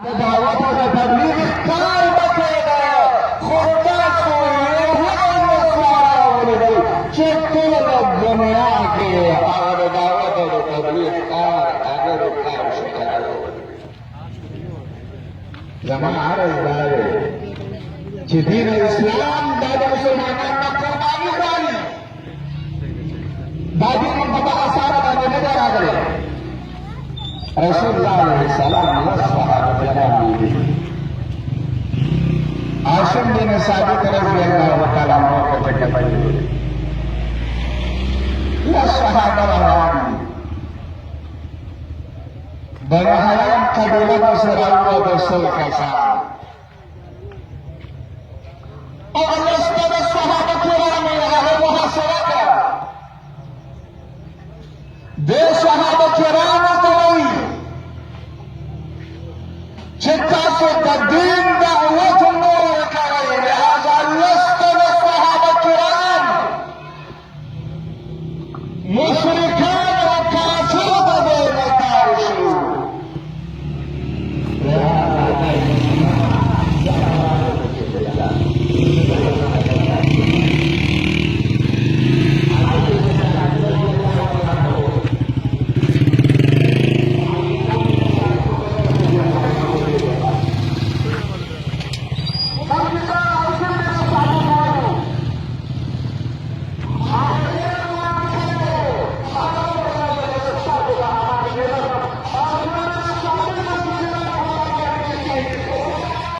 دعوت و تبلیغ کار بکړه خو تاسو یې هغه نسوارا ولیدل چې ټوله دنیا کې هغه د دعوت او تبلیغ کار هغه د کار شکل زما عرض دا دی چې دین اسلام دا د مسلمانانو نه قرباني غواړي دا دین په دغه ساره باندې نه دی راغلی رسول الله علیه السلام صحابه کرام دي عاصم بن ثابت رضی الله تعالی عنہ کو چکتای یا صحابه روان بنو حرام قبیله سره او د سل کسان او الله ستاسو صحابه کرام هغه محاصره کړ د صحابه کرام ته وایي چې تاسو د دین